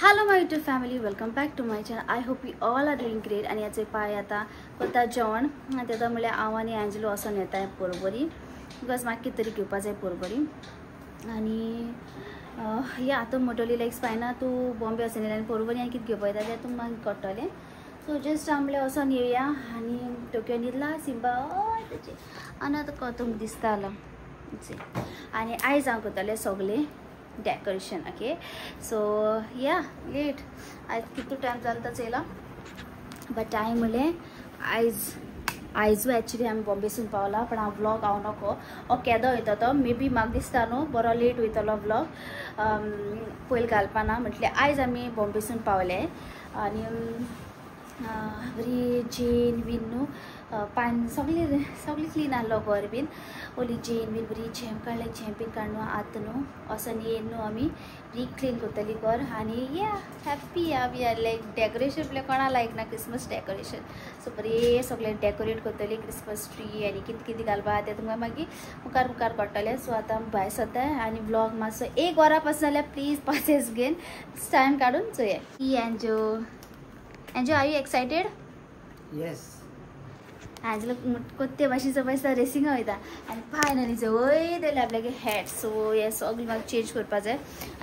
Hello my YouTube family, welcome back to my channel. I hope you all are doing great. आणि याचे पाय आता कोता जेवण तेदा म्हळ्या हांव आनी एंजलो वचोन येता पोरबरी बिकॉज म्हाका कितें तरी घेवपा जाय पोरबरी आनी या आतां मोटोली लायक स्पायना तूं बॉम्बे वचून येयलें आनी पोरबरी हांवें कितें घेवपा येता तें तुमकां मागीर कळटलें. सो जस्ट हांव म्हळ्यार वचोन येवया आनी टोक्यो न्हिदला सिंबा तेचे आनी आतां कोतूंक दिसता आनी आयज हांव करतलें सगळें डेकोरेशन. ओके सो या लेट आज कितू टाइम जाता चयला बट टाइम म्हणलें आयज एक्चुअली आमी बॉम्बेसून पावला पण हांव व्लॉग हांव नको हो केदो वयता तो मे बी म्हाका दिसता न्हू बरो लेट वयतलो व्लॉग पयलीं घालपाना म्हटल्यार आयज आमी बॉम्बेसून पावले आनी बरी जेन बीन न्हू पान सगळी क्लीन आहलो घर बीन ओली जेन बीन बरी झेंप काडले झेंप बीन काडून आतां न्हू वचोन येयन न्हू आमी बरी क्लीन करतली घर आनी या happy we are like decoration म्हळ्यार कोणा लायक ना क्रिसमस डेकोरेशन. सो बरें सगळें डेकोरेट करतली क्रिसमस ट्री आनी कितें कितें घालपा तें तुमकां मागीर मुखार कळटलें. सो आतां भायर सरता आनी व्लॉग मातसो एक वरा पासून जाल्यार प्लीज पासेस घेवन टायम काडून चोया. Enzo are you excited? Yes. Angelo कोत्ते भाशेचो पैसा रेसिंगा वयता आनी फायनली वय तेले आपल्यागे हॅट. सो हे सगळें म्हाका चेंज करपा जाय.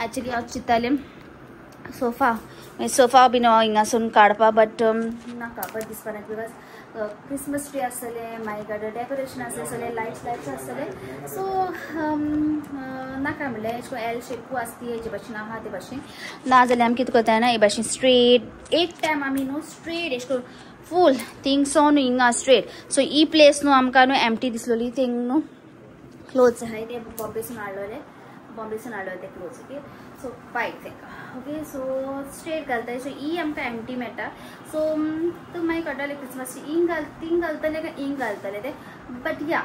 एक्चुअली हांव चिंत्तालें सोफा बीन हिंगासून काडपा बट नाका बट दिसपा ना बिकॉज क्रिसमस ट्री आसतले मागीर डेकोरेशन आसतले लायट्स आसतले. सो नाका म्हणलें एश कोन एल शेपू आसती हेजे भाशेन आहा ते भाशेन ना जाल्यार आमी कितें करता ना हे भाशेन स्ट्रेट एक टायम आमी न्हू स्ट्रेट एश कोन फूल थिंगसोन हिंगा स्ट्रेट. सो ही प्लेस न्हू आमकां न्हू एम्प्टी दिसलोली थिंग न्हू क्लोज आहाय ते बॉम्बेसून हाडलोले ते क्लोज. ओके सो पायक तेका ओके सो स्ट्रेट घालता. सो ही आमकां एम्प्टी मेळटा. सो तूं मागीर कळटलें क्रिसमस थिंग घालतले काय इंक घालतले ते बट या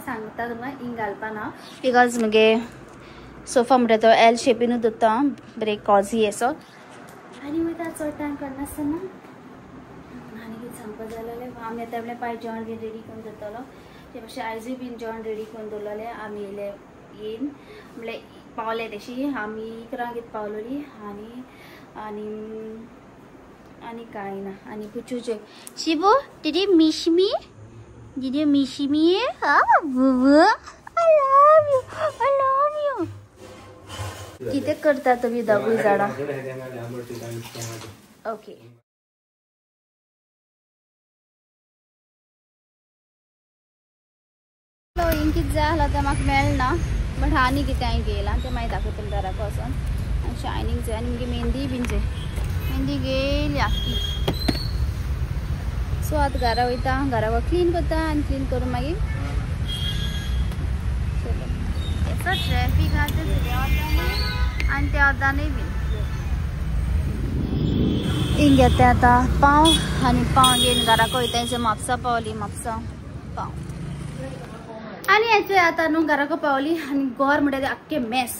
सांगता तुमकां इंक घालपा ना बिकॉज मुगे सोफा म्हणटा तो एल शेपीनूच दवरता बरें कॉझी असो आनी वयता चड टायम काडनासतना आनी कितें सांगपा जाय जाल्यार आमी येता म्हणल्यार पांय जेवण बीन रेडी करून दवरतलो ते भाशेन आयजूय बीन जेवण रेडी करून दवरलेलें आमी येयन म्हणल्यार पावले तशी आमी 11 पावलोली आनी कांय ना. आनी पुचूचे शिबू डिड यू मिस मी बुबू I love you कितें करता तुमी दोगूय जाणां? ओके कितें जाय आसलें तें म्हाका मेळना बट आनी कितें हांवें घेयलां तें मागीर दाखयतलें घराक वचोन. आनी शायनींग जाय आनी मुगे मेहंदी बीन जाय मेहंदी घेयली आख्खी. सो आतां घरा वयता घरा क्लीन करता आनी क्लीन करून मागीर चलो ट्रॅफिक आहा तें फुडें आनी त्या वतानूय बीन हिंग घेता आतां पाव आनी पाव घेवन घराक वयता. म्हापसा पावली म्हापसा पाव आनी हेचे आतां न्हू घराक पावली आनी घर म्हणटा तें आख्खें मेस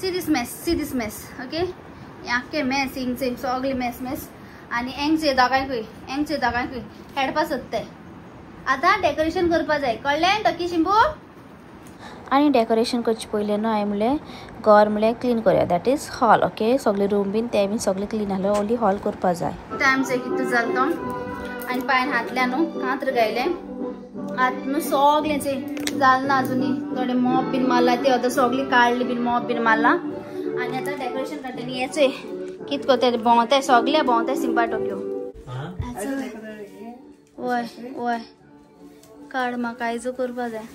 सी दीस मेस. ओके हें आख्खें मेस हिंगचे सगळें मेस आनी एंगचे दोगांयकूय हेडपा सोदताय आतां डेकोरेशन करपा जाय कळ्ळें टकी शिंबू. आनी डेकोरेशन करचे पयलीं न्हू हांवें म्हणलें घर म्हणलें क्लीन करूया दॅट इज हॉल. ओके सगळे रूम बीन ते बीन सगळें क्लीन आहलें ओन्ली हॉल करपा जाय. टायम जाय कितें जालो तो आनी पांयान हातल्या न्हू कांतर गायलें आतां न्हू सगळेंचे जालें ना आजुनी थोडें मॉप बीन मारला ते आतां सगळीं काडली बीन मॉप बीन मारला आनी आतां डेकोरेशन करतली हेचे कितें करता भोंवताय सगळे भोंवताय सिंपा टोक्यो. वय काड म्हाका आयजू करपा जाय.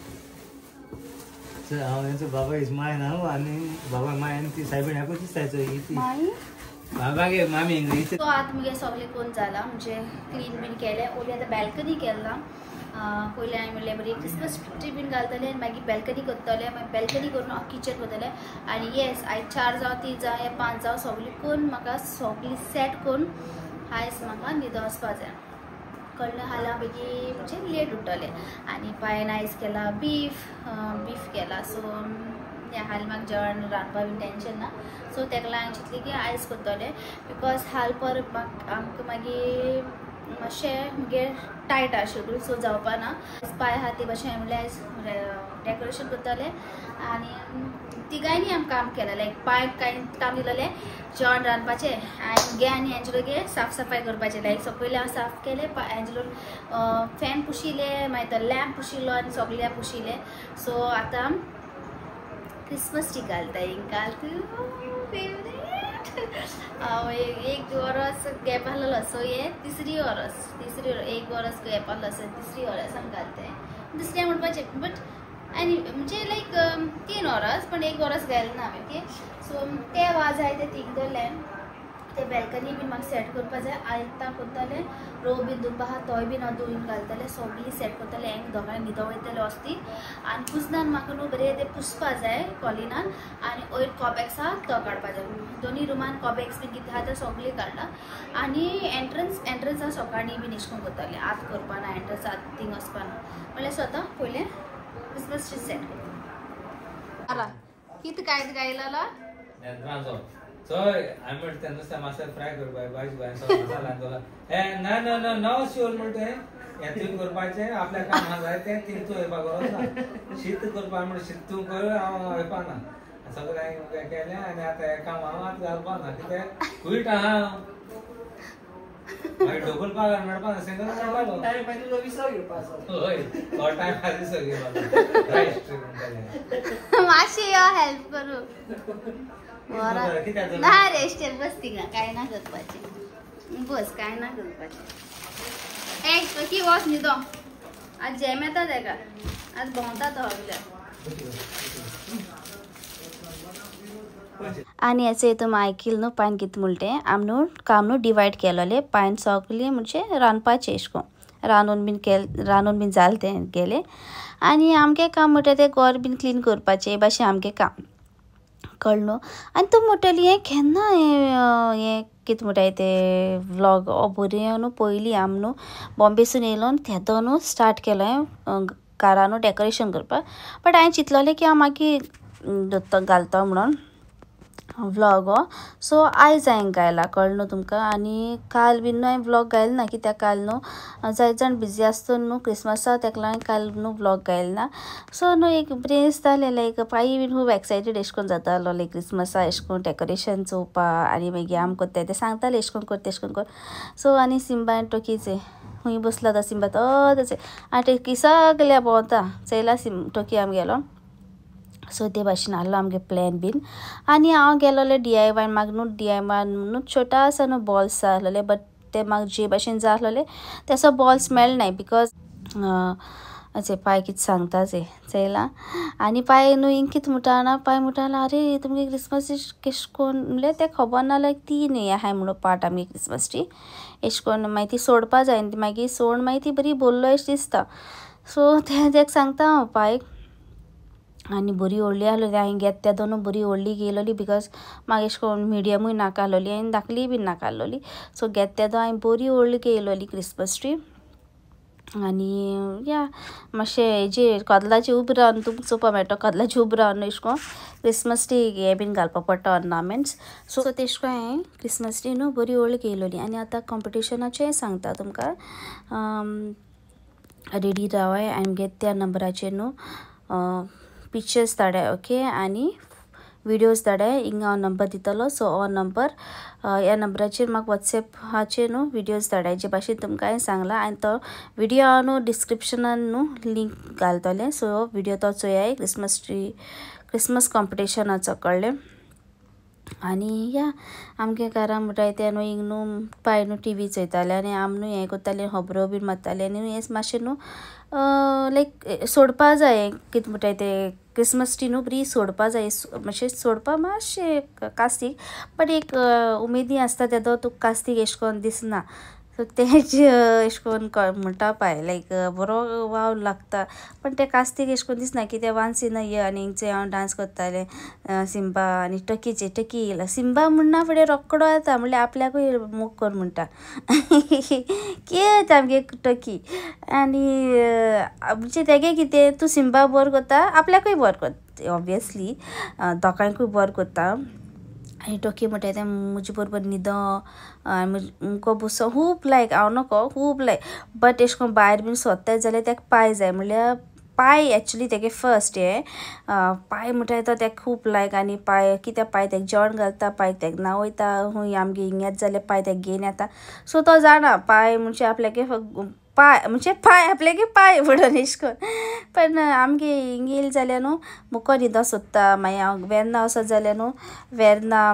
बाबा इज माय नाव आनी बाबा माय आनी ती सायबीण ह्याकूच दिसतायचो माई बाबागे मामी हिंग. सो आतां मुगे सगळें करून जाला म्हणजे क्लीन बीन केलें ओली आतां बॅल्कनी केला. पयलीं हांवें म्हणलें बरी क्रिसमस ट्री बीन घालतलें आनी मागीर बॅल्कनी करतलें मागीर बॅल्कनी करून किचन करतलें आनी येस आयज 4 जावं 3 जावं या 5 जावं सगळीं करून म्हाका सगळीं सेट करून आयज म्हाका न्हिदो वचपा जाय कळ्ळें. हाल्या बेगी म्हणजे लेट उठतलें आनी पांयान आयज केला बीफ केला. सो हाल म्हाका जेवण रांदपा बीन टेंशन ना. सो तेका लागून हांवें चिंतलें की आयज करतलें बिकॉज हाल पर आमकां मागीर मातशें मुगे टायट आशिल्लो सो जावपा ना पांय हात ते भाशेन म्हणल्यार डेकोरेशन करताले आनी तिगांयनी आमी काम केलें लायक पांय काम दिलेलें जेवण रांदपाचें आनी मुगे आनी एंजलोगे साफ सफाई करपाचें लायक सगळें हांव साफ केलें एंजलो फॅन पुशिले मागीर तो लॅम्प पुशिल्लो आनी सगळें पुशिलें सो आतां क्रिसमस ट्री घालता घालता फेवरेट एक वरस गॅप आहलो सो हे तिसरी वरस एक वरस गॅप आहलो सो तिसरी वरस आमी घालता दुसरें म्हणपाचें बट आनी म्हणजे लायक 3 वरस पण 1 वरस घालना ना ओके सो ते वाज जाय ते तीग दवरले ते बॅल्कनी बीन म्हाका सेट करपा जाय आयतां करताले रो बीन धुवपा आहा तोय बीन हांव धुवन घालतालें सगळीं सेट करतालें हेंक दोगांय न्हिदो वयतालें वस्ती आनी पुसनान म्हाका न्हू बरें तें पुसपा जाय कॉलिनान आनी वयर कॉबॅक्स आहा तो काडपा जाय दोनी रुमान कॉबॅक्स बीन कितें आहा तें सगळें काडला आनी एंट्रन्स हांव सकाळीं बीन एशें कोन्न करतालें आत करपा ना एंट्रन्स आत थिंग वचपा ना म्हणल्यार स्वता पयलें क्रिसमस ट्री सेट करता कितें कायद गायलो चोय आमी म्हणटा नुस्तें मातशें फ्राय करपाक भाजी मसाला घालता हे ना नो शिवर म्हणटा हे तुवें करपाचें आपल्या कामां जाय तें तूं येवपाक वचना शीत करपा म्हण शीत तूं कर हांव येवपाना सगळें हांवें केलें आनी आतां हें काम हांव आतां घालपाना कित्याक क्वीट आहा मागीर डबल पगार मेळपाना सिंगल मेळपालो टायम पाहिजे विसर घेवपाचो हय हो टायम पाहिजे सगळें रायट मातशें यो हेल्प करूं ना रेस्टेर बस थिंगा काय ना करपाचें बस काय ना करपाचें एक टोकी वच न्हिदो आज जेम येता तेका आज भोंवता तो आनी हेचो हितून आयकिल न्हू पायन कितें म्हणलें आमी न्हू काम न्हू डिवायड केलोलें पायन सगळें म्हणजे रांदपाचें एशें कोन्न रांदून बीन जालें तें गेलें आनी आमगे काम म्हणटा तें घर बीन क्लीन करपाचें भाशेन आमगे काम कळ्ळें न्हू आनी तूं म्हणटली हें केन्ना हें कितें म्हणटाय ते व्लॉग बरें न्हू पयलीं आमी न्हू बॉम्बेसून येयलो तेदो न्हू स्टार्ट केलो हांवें कारां न्हू डेकोरेशन करपाक बट हांवें चिंतलोलें की हांव मागीर घालता म्हणून व्लॉग हो सो आयज हांवें घायला कळ्ळें न्हू तुमकां आनी काल बीन न्हू हांवें व्लॉग घायल ना कित्याक काल न्हू जायत जाण बिजी आसतना न्हू क्रिसमसा तेका लागून काल न्हू व्लॉग घायल ना सो न्हू एक बरें दिसतालें लायक पायी बीन खूब एक्सायटेड एशें कोन्न जातालो लायक क्रिसमसा एशें कोन्न डेकोरेशन चोवपा आनी मागीर आमी कोत्ताय ते सांगताले एशें कोन्न कर तेशें कोन्न कर सो आनी सिंबा आनी टोकीचे खूंय बसला तो सिंबा तो तेचे आनी टोकी सगल्या भोंवता चयला टोकी आमी गेलो सो ते भाशेन आहलो आमगे प्लॅन बीन आनी हांव गेलोलें DIY म्हाका न्हू DIY न्हू छोटासा न्हू बॉल्स जाय आहलोले बट ते म्हाका जे भाशेन जाय आहलोले तेसो बॉल्स मेळनाय बिकॉज अशें पांय कितें सांगता ते चयलां आनी पांय न्हू हिंग कितें म्हणटा पांय म्हणटा आरे तुमगे क्रिसमस केश कोन्न म्हणल्यार तें खबर ना लायक 3 हें आहाय म्हणून पार्ट आमगे क्रिसमस ट्री एशें कोन्न मागीर ती सोडपा जाय आनी मागीर सोड मागीर ती बरी बोल्लो एशें दिसता सो तेका सांगता हांव पांयक आनी बरी व्हडली आहलोली हांवें घेत त्या दोन बरी व्हडली घेयलोली बिकॉज म्हाका एशें कोन्न मिडियमूय नाका आहलोली आनी धाकली बीन नाका आहलोली सो घेत त्या दोन हांवें बरी व्हडली घेयलोली क्रिसमस ट्री आनी या मातशें हेजेर कदलाचेर उबें रावन तुमकां चोवपा मेळटा कदलाचेर उबें रावन एशें कोन्न क्रिसमस ट्री हें बीन घालपा पडटा ऑर्नामेंट्स सो तेशें कोन्न हांवें क्रिसमस ट्री न्हू बरी व्हडली घेयलोली आनी आतां कॉम्पिटिशनाचें सांगता तुमकां रेडी रावाय आनी घेत त्या नंबराचेर न्हू पिक्चर्स धाडाय ओके आनी विडियोज धाडाय हिंगा हांव नंबर दितलो सो हो नंबर ह्या नंबराचेर म्हाका वॉट्सॅपाचेर न्हू विडियोज धाडाय जे भाशेन तुमकां हांवें सांगला आनी तो विडियो हांव न्हू डिस्क्रिप्शनान न्हू लिंक घालतलें सो विडियो तो चोयाय क्रिसमस कॉम्पिटिशनाचो कळ्ळें आनी या आमगे घरा म्हणटाय ते न्हू हिंग न्हू पाय न्हू टी व्ही चोयताले आनी आमी न्हू हें कोत्ताले खबरो बीन मारताले आनी हें मातशें न्हू लायक सोडपा जाय कितें म्हणटाय ते क्रिसमस ट्री न्हू बरी सोडपा जाय मातशें सोडपा मातशें कास्तीक बट एक उमेदी आसता तेदो तुका कास्तीक एशें कोन्न दिसना सो तेज एशें कोन्न म्हणटा पाय लायक बरो वाव लागता पण ते कास्तीक एशें कोन्न दिसना की ते वान्स इन अ इयर आनी हिंगचे हांव डांस कोत्तालें सिंबा आनी टकी येयला सिंबा म्हणना फुडें रोकडो येता म्हणल्यार आपल्याकूय मोग कोर म्हणटा कितें आमगे टकी आनी म्हणजे तेगे कितें तूं सिंबा बोर कोत्ता आपल्याकूय बोर कोत्ता ऑब्वियसली दोगांयकूय बोर कोत्ता आनी टोकी म्हणटाय तें म्हजे बरोबर न्हिदो मुको बसो खूब लायक हांव नको खूब लायक बट एश कोन्न भायर बीन सोदताय जाल्यार तेका पांय जाय म्हणल्यार पांय एक्चुली तेगे फर्स्ट हे पांय म्हणटाय तो तेका खूब लायक आनी पांय कित्याक पांय तेका जेवण घालता पांय तेका ना वयता हूंय आमगे हिंग येता जाल्यार पांय तेका घेवन येता सो तो जाणा पांय म्हणजे आपल्यागे पांय म्हणजे पांय आपल्यागे पांय म्हणून एश कोन्न पण आमगे हिंग येयले जाल्यार न्हू मुको न्हिदो सोदता मागीर हांव वेर्ना वचत जाल्यार न्हू वेर्ना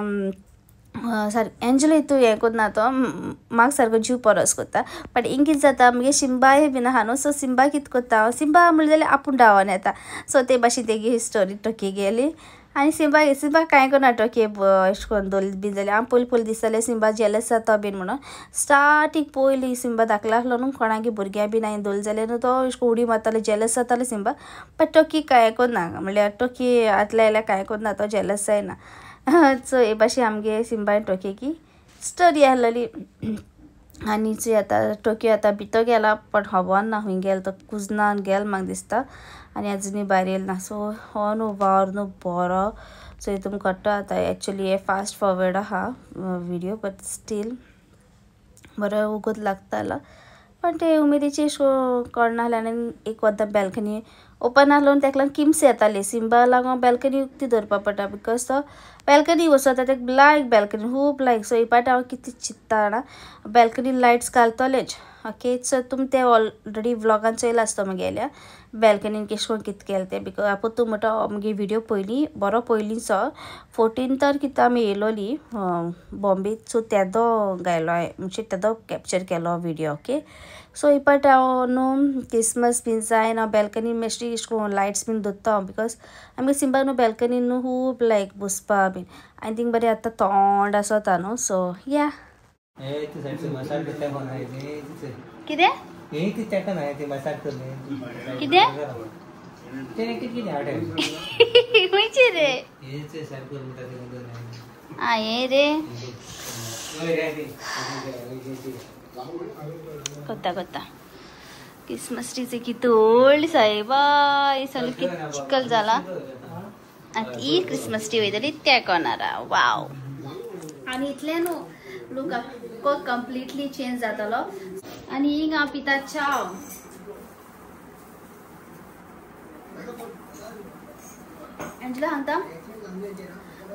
सारकें एंजलो हितू हें कोन्ना तो म्हाका सारको जीव परस कोत्ता बट हिंग कितें जाता मगे सिंबाय बीन आहा न्हू सो सिंबा कितें कोत्ता हांव सिंबा म्हणलें जाल्यार आपूण धांवोन येता सो ते भाशेन तेगे स्टोरी टोकी गेली आनी सिंबा कांय करना टोकी एश कोन्न दवरली बीन जाल्यार हांव पयलीं दिसतालें सिंबा जेलस जाता बीन म्हणून स्टार्टींग पयलीं सिंबा धाकलो आसलो न्हू कोणागे भुरग्यां बीन हांवें दवरलें जाल्यार न्हू तो एश कोन्न उडी मारतालो जेलस जातालो सिंबा बट टोकी कांय करना म्हणल्यार टोकी आतले जाल्यार कांय करना तो जेलस जायना सो हे भाशेन आमगे सिंबा आनी टोकयेकी स्टोरी आहलोली आनी चोय आतां टोकयो आतां भितर गेला पण खबर ना हूंय गेल तो कुजनान गेल म्हाका दिसता आनी आजुनूय भायर येयलो ना सो हो न्हू वावर न्हू बरो सो तुमकां कळटा आतां एक्चुली हे फास्ट फॉरवर्ड आहा विडियो बट स्टील बरो उगत लागतालो पण ते उमेदीची अशें कळना आनी एक वदां बॅल्कनी ओपन आहलो तेका लागून किमस येताली सिंबा लागून बॅल्कनी उक्ती दवरपा पडटा बिकॉज तो बॅल्कनी वचता तेका लायक बॅल्कनी खूब लायक सो ही पाट हांव कितें चिंत्ता जाणा बॅल्कनी लायट्स घालतलेच ओके सो तुमी ते ऑलरेडी व्लॉगान चोयला आसता म्हगेल्या बॅल्कनीन केश कोन्न कितें केलें तें बिकॉज आपूण तूं म्हणटा म्हगे विडियो पयलीं बरो पयलींचो 14 कितें आमी येयलोली बॉम्बे सो तेदो गायलो हांवें म्हणजे तेदो कॅप्चर केलो विडियो ओके सो ही पाट हांव न्हू क्रिसमस बीन जायन हांव बॅल्कनीन मेस्टली एश कोन्न लायट्स बीन दवरता हांव बिकॉज आमगे सिंबाक न्हू बॅल्कनीन न्हू खूब लायक बसपा बीन आनी थिंग बरें आतां थंड आसता न्हू सो या कितें खंयचे रे आ हे रे कोत्ता क्रिसमस ट्रीचे कितू व्हडली साय बाय सगळें कितें चिकल जाला आतां ही क्रिसमस ट्री वयतली त्या कॉर्नरा वाव आनी इतलें न्हू लूक कंप्लीटली चेंज जातलो आनी हिंग हांव पिता चाव एंजला सांगता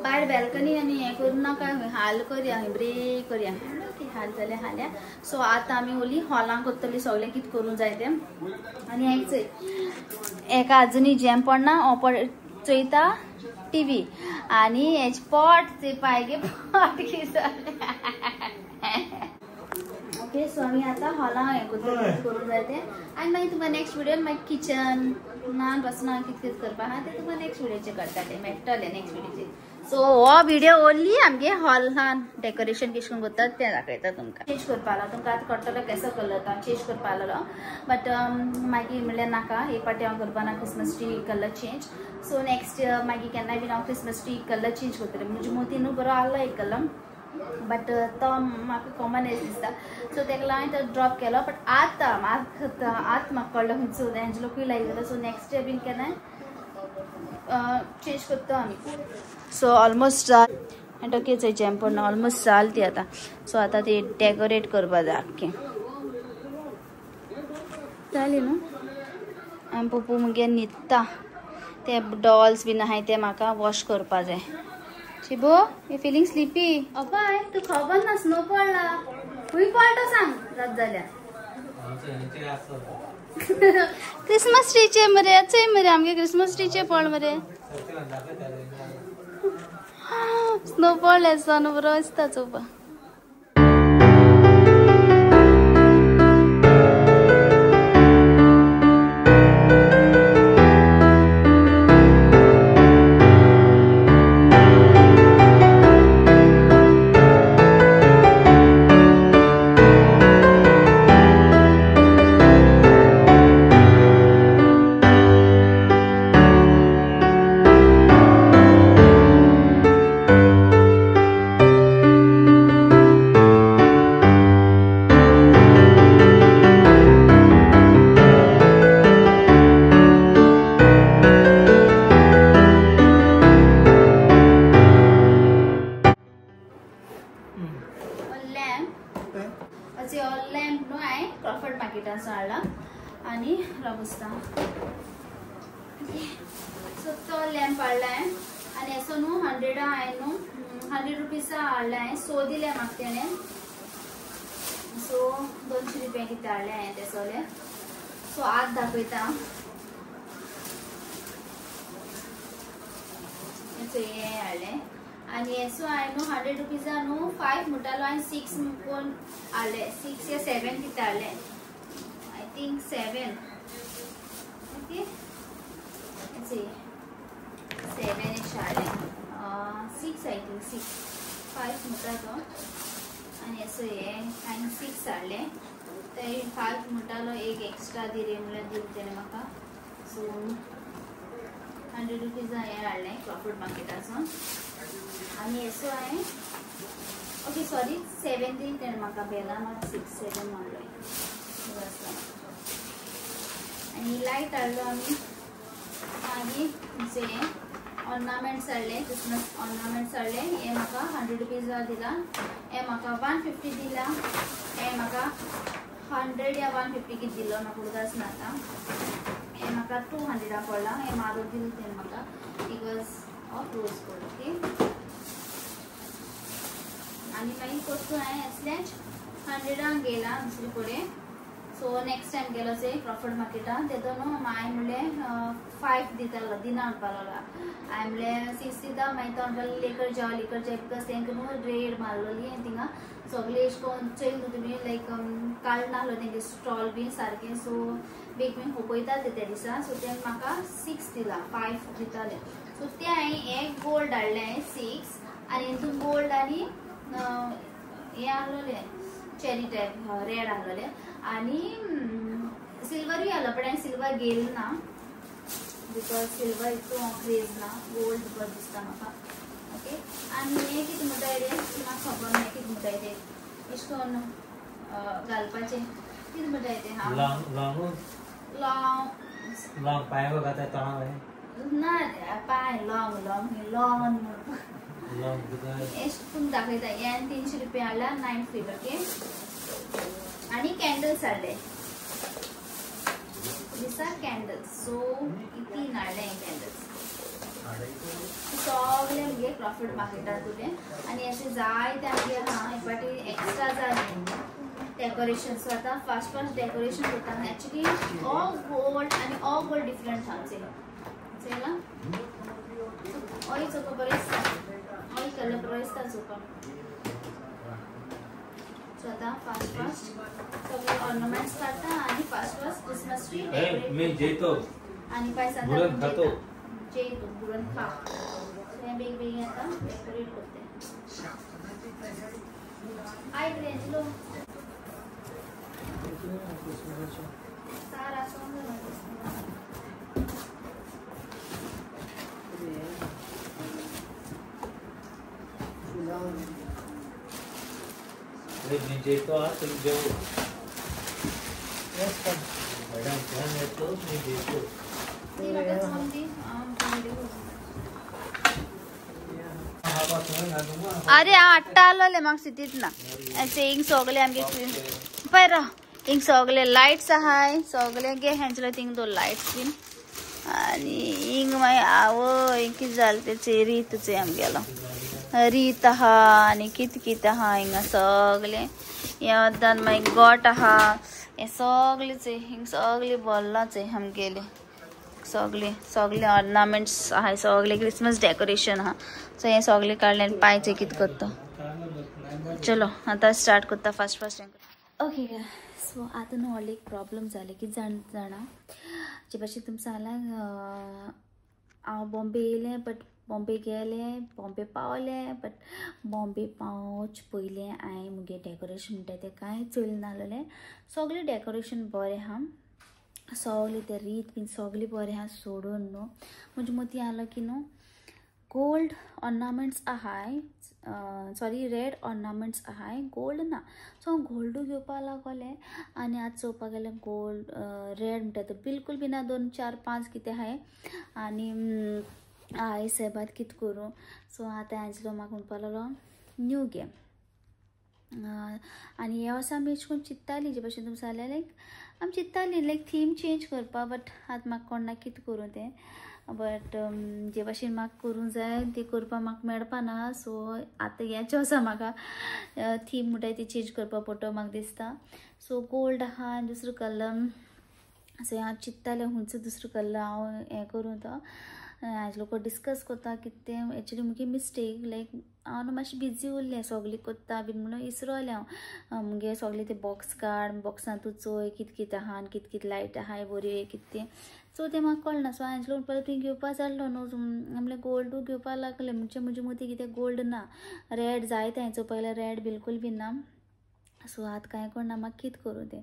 भायर बॅल्कनी आनी हें करूं नाका हाल करया ब्रेक करया हाल जाल्यार हाल्या सो आतां आमी ओली हॉलांक करतली सगळें कितें करूं जाय तें आनी हें चोय एका आजुनी जेम पडना हो चोयता टीव्ही आनी हेज पोट ते पायगे पोट ओके सो आमी आतां हॉलां हें करतली करूं जाय तें आनी मागीर तुमकां नेक्स्ट विडियोन मागीर किचन नान बसना कितें करपा आहा तें तुमकां नेक्स्ट विडियोचेर करतलें मेळटलें नेक्स्ट विडियोचेर सो हो विडियो ओनली आमगे हॉलान डेकोरेशन कशें करून करतात तें दाखयता तुमकां चेंज करपा लागलो तुमकां आतां कळटलो केसो कलर तो चेंज करपा लागलो बट मागीर म्हणल्यार नाका हे पाटी हांव करपा ना Christmas tree colour change so next मागीर केन्नाय बीन हांव क्रिसमस ट्री कलर चेंज करतलें म्हणजे मोती न्हू बरो आहलो एक कलर बट तो म्हाका कॉमन एज दिसता सो तेका लागून हांवें तो ड्रॉप केलो बट आतां म्हाका कळ्ळो खंयचो एंजलोकूय लायक जालो सो नेक्स्ट डे बीन केन्नाय चेंज करता आमी सो ऑलमोस्ट आनी ओके चोय जेम पडना ऑलमोस्ट जाल ती आतां सो आतां ती डेकोरेट करपा जाय आख्खें जाली न्हू आनी पप्पू मुगे न्हिदता ते डॉल्स बीन आहाय ते म्हाका वॉश करपा जाय शिबो यू फिलिंग स्लीपी अपाय तू खबर ना स्नो पडला खूंय पडटा सांग जात जाल्यार क्रिसमस ट्रीचे मरे चोय मरे आमगे क्रिसमस ट्रीचे पड मरे स्नो पडले सन बरो दिसता चोवपा लॅम्प असे लॅम्प नो आहे क्रॉफर्ड मार्केटाचो हाडला आणि रोबस्टा सो तो लॅम्प हाडलाय आणि असो न्हू 100 आहे न्हू 100 रुपीचा हाडलाय सो दिले म्हाका तेणें सो 200 रुपया कितें हाडले हांवें ते सोले सो आज दाखयता हे हाडले आणि असो हांवें न्हू 100 रुपीजा न्हू 5 म्हणटालो हांवें 6 कोण हाडले 6 या 7 कितें हाडले आय थिंक 7 ओके 7 इश हाडले 6 आय थिंक 6 5 म्हणटा तो आणि असो हे हांवें 6 हाडले ते 5 म्हणटालो एक एक्स्ट्रा दिले म्हणल्यार दिवं तेणें म्हाका सो 100 रुपीजा हे हाडले क्रॉफर्ड मार्केटाचो आणि असो हांवें ओके सॉरी 7 दिली तेणें म्हाका बेला मात 6 7 मारलोय आणि लायट हाडलो आमी मागीर जे ऑर्नामेंट्स हाडले क्रिसमस ऑर्नामेंट्स हाडले हे म्हाका 100 रुपीजा दिला हे म्हाका 150 दिला हे म्हाका 100 या 150 कितें दिलो म्हाका उगडास ना आतां हे म्हाका 200 पडला हे मारो दिल तेणें म्हाका because of rose gold okay आणि मागीर परतून हांवें असलेच 100 गेला दुसरे कडेन सो नेक्स्ट टाइम गेलो से क्रॉफर्ड मार्केटान तेदो न्हू हांवें म्हणलें 5 दितालो दिना म्हणपा लागला हांवें म्हणलें 6 दिता मागीर तो म्हणटालो लेकर जाय बिकॉज तेंकां न्हू रेड मारलोली थिंगा सगळे अशें करून चैन तुमी लायक काडनासलो तेंगे स्टॉल बी सारकें सो बेग बेगीन ओपयता ते दिसा सो तें म्हाका 6 दिला 5 दिताले सो ते हांवें एक गोल्ड हाडले 6 आनी हितून गोल्ड आनी हे हाडलोले चेरी टायप रेड हाडलोले आनी सिल्वरूय हाडलो पण हांवें सिल्वर घेयलो ना बिकॉज सिल्वर इतू क्रेज ना गोल्ड बरो दिसता म्हाका ओके आनी हे कितें म्हणटाय रे म्हाका खबर ना कितें म्हणटाय ते अशें करून घालपाचें कितें म्हणटाय ते हांव लॉंग पांय घालता तोंडाक ना पांय लॉंग अशें करून दाखयता हे हांवें 300 रुपया हाडला 9 फीट ओके आणि कॅन्डल्स हाडले दिसा कॅन्डल्स सो 3 हाडले कॅन्डल्स सगळे आमगे क्रॉफर्ड मार्केटात उरले आणि असे जायते आमगे हा एक फाटी एक्स्ट्रा जाले डेकोरेशन सो आता फास्ट डेकोरेशन करता एक्चुअली ऑल गोल्ड आणि ऑल गोल्ड डिफरंट हांचे चला ऑय चोको बरें दिसता ऑय कलर बरो दिसता चोको सो आता फास्ट सगळे ऑर्नामेंट्स काढता आणि फास्ट क्रिसमस ट्री डेकोरेट मी जेतो आणि पैसा बुरन खातो जेतो बुरन खा सो हे बेग बेग आता डेकोरेट करते हाय ग्रेंजलो सारा सुंदर मी जेतो तुम्ही जेवू मॅडम ध्यान येतो मी जेतो अरे आट्टा आलोले म्हाका सिटीत ना अशें हिंग सगळे आमगे पळय हिंग सगळे लायट्स आहाय सगळे गे हेंचले थिंग दो लायट्स बीन आनी हिंग मागीर आवय कितें जालें तेचे रीतचे आमगेलो रीत आहा आनी कितें कितें आहा हिंगा सगळे यादान मागीर गोट आहा हे सगळेचे हिंग सगळे बोल्लाचे आमगेले सगळे ऑर्नामेंट्स आहाय सगळे क्रिसमस डेकोरेशन आहा सो हे सगळे काडले आनी पांयचे कितें करता चलो आतां स्टार्ट करता फास्ट ओके सो आतां न्हू व्हडलो एक प्रॉब्लम जाले कितें जाणा जे भाशेन तुमकां सांगलां हांव बॉम्बे येयलें बट बॉम्बे गेलें बॉम्बे पावलें बट बॉम्बे पावच पयलें हांवें मुगे डेकोरेशन म्हणटा तें कांय चोयलें नासलें सगळें डेकोरेशन बरें आहा सगळें तें रीत बीन सगळें बरें आहा सोडून न्हू म्हजे मतीं आलो की न्हू गोल्ड ऑर्नामेंट्स आहाय सॉरी रेड ऑर्नामेंट्स आहाय गोल्ड ना सो हांव गोल्डू घेवपा लागोलें आनी आतां चोवपाक गेल्यार गोल्ड रेड म्हणटा तो बिलकूल बी ना 2 4 5 कितें आहाय आनी हांवें सेबात कितें करूं सो आतां हांचो म्हाका म्हणपा लागलो न्यू गेम आनी हे वर्सा आमी अशें करून चिंत्तालीं जे भशेन तुमकां सांगलें लायक आमी चिंत्तालीं लायक थीम चेंज करपा बट आतां म्हाका कोणा कितें करूं तें बट जे भशेन म्हाका करूं जाय तें करपा म्हाका मेळपाना सो आतां हेच वर्सा म्हाका थीम म्हणटाय ती चेंज करपा पडटो म्हाका दिसता सो गोल्ड आहा आनी दुसरो कलर सो हांव चिंत्तालें खंयचो दुसरो कलर हांव हें करूं तो हाजे लोक डिस्कस करता कितें तें एक्चुली मुगे मिस्टेक लायक हांव न्हू मातशें बिजी उरलें सगळें करता बीन म्हणून इसरोलें हांव मुगे सगळें तें बॉक्स काड बॉक्सान तूं चोय कितें कितें आहा आनी कितें कितें लायट आहा बऱ्यो कितें तें सो तें म्हाका कळना सो हांवें लोक परत तुवें घेवपा जाल्लो न्हू म्हणल्यार गोल्डू घेवपा लागलें म्हणजे म्हजे मदीं कितें गोल्ड ना रेड जाय तें पयलें रेड बिलकूल बीन ना सो आतां कांय कळना म्हाका कितें करूं तें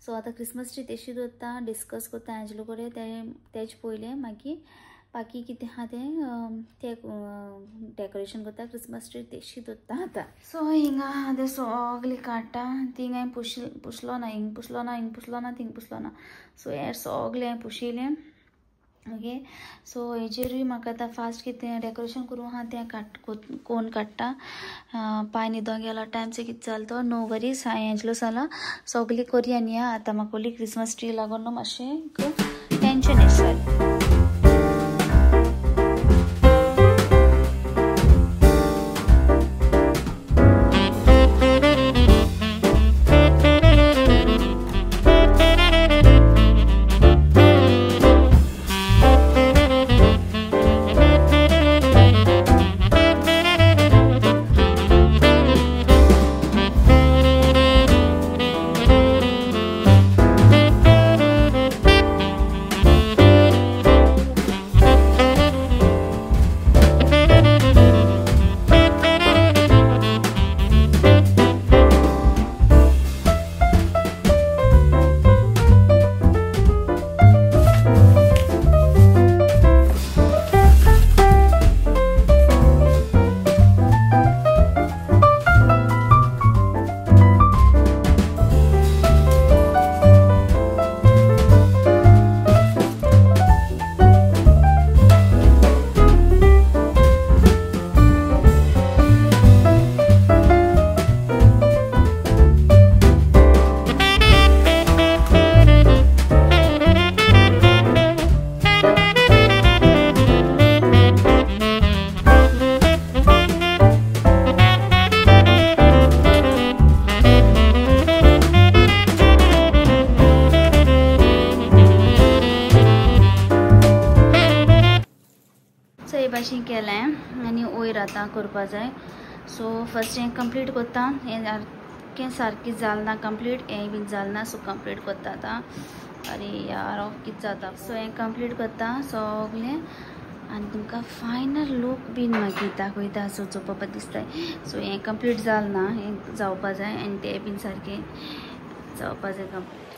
सो आतां क्रिसमस ट्री तेशी दवरता डिस्कस करता हाजे कडेन तेजे पयलें मागीर बाकी कितें आहा तें डेकोरेशन करता क्रिसमस ट्री तेशी दवरता आतां सो हिंगा आतां सगळें काडटा थिंग हांवें पुसलो ना हिंग पुसलो ना हिंग पुसलो ना थिंग पुसलो ना सो हेर सगळें हांवें पुशिलें ओके सो हेजेरूय म्हाका आतां फास्ट कितें डेकोरेशन करूं आहा तें कोण काडटा पांय न्हिदोंक गेलो टायमचो कितें जालो तो नो वरीज हांवें हेंजलो सांगला सगळीं करी आनी आतां म्हाका ओन्ली क्रिसमस ट्री लागून न्हू मातशें टेंशन येता भाशेन केलें आनी वयर आतां करपा जाय सो फर्स्ट हें कंप्लीट करता हें सारकें जालना कंप्लीट हें बीन जालना सो कंप्लीट करता आतां अरे यार कितें जाता सो हें कंप्लीट करता सगलें आनी तुमकां फायनल लूक बीन मागीर दाखयता सो चोवपा दिसता सो हें कंप्लीट जालना हें जावपा जाय आनी तें बीन सारकें जावपा जाय complete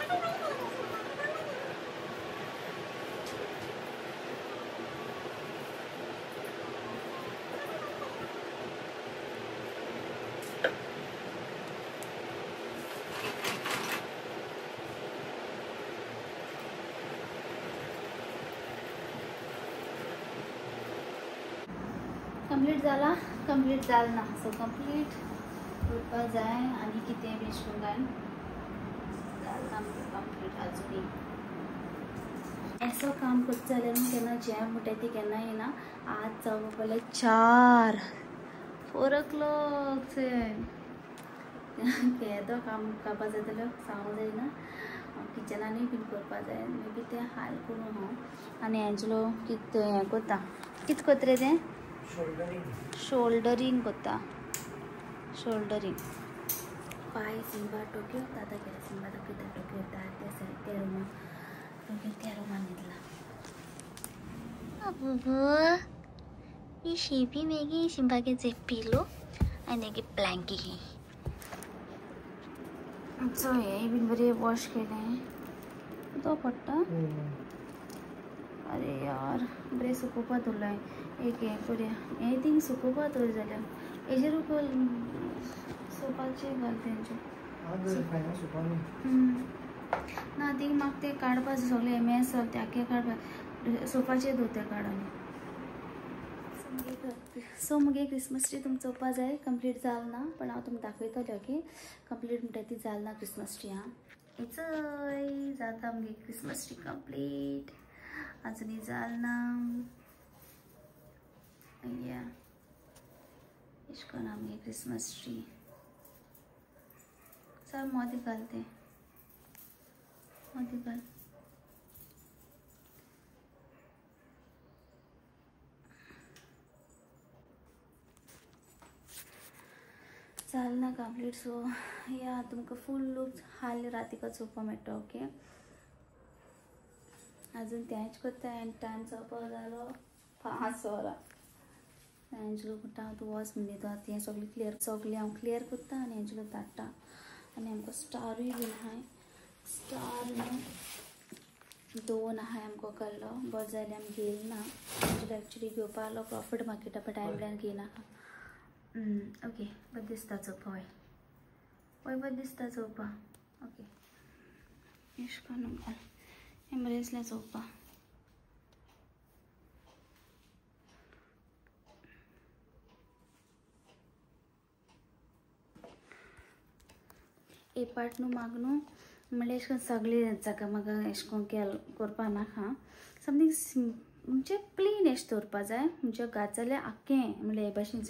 complete Jalna so complete करपा जाय आनी कितें बेश्टो काय जालना कंप्लीट आजुनी ऐसो काम करता जाल्यार केन्ना जें म्हणटा ती केन्ना येना आज जावपा पयलें 4 o'clock केदो काम करपा जाय जाल्यार सांगूं जायना किचनानूय बीन करपा जाय मे बी तें हाल करूं हांव आनी एंजलो कितें हें करता कितें करता रे तें शोल्डरिंग करता शोल्डरिंग पाय सिंबा टोक्यो दादा केला सिंबा टोक्यो त्या रुमान न्हिदला ही शेपी मेगी सिंबागे पिलो आनी एक ब्लँकी सो हें बीन बरें वॉश केलें तो पडटा अरे यार बरें सुकोवपा दवरलां एक हें करुया हें थिंग सुकोवपा दवर जाल्यार हेजेर सोफाचेर घाल तेंचे ना थिंग म्हाका तें काडपा सगळें मेस ते आख्खें काडपा सोफाचेर दवर तें काडून सो मुगे क्रिसमस ट्री तुमचं चोवपा जाय कंप्लीट जाल ना पण हांव तुमकां दाखयतलें ओके कंप्लीट म्हणटा ती जाल ना क्रिसमस ट्री हां इचय जाता मुगे क्रिसमस ट्री कंप्लीट अजूनही जाल ना या इश्कोन आमगे क्रिसमस ट्री चल मोदी घालते मोदी घाल जाल ना कंप्लीट सो या तुमकां फूल लूक हाल रातीका चोवपा मेळटा ओके अजून तेंच करता आनी टायम जावपा जालो 5 वरां एंजलो म्हणटा हांव तूं वच म्हणजे तो तें सगळें हांव क्लियर करता आनी एंजलो धाडटा आनी आमकां स्टारूय बीन आहाय स्टार न्हू 2 आहाय आमकां कल्लो बट जाल्यार आमी घेयल ना एक्चुली घेवपा आसलो प्रॉफीट मार्केटा बट टायमल्यान घेयनाका ओके बरें दिसता चोवपा वय बरें दिसता चोवपा ओके एश करून हें बरें दिसलें चोवपा ए पार्ट न्हू म्हाका न्हू म्हणल्यार एश कोन्न सगळें जाका म्हाका एश कोन्न करपा नाका समथींग म्हणजे प्लेन एश दवरपा जाय म्हणजे घात जाल्यार आख्खें म्हणल्यार हे भाशेन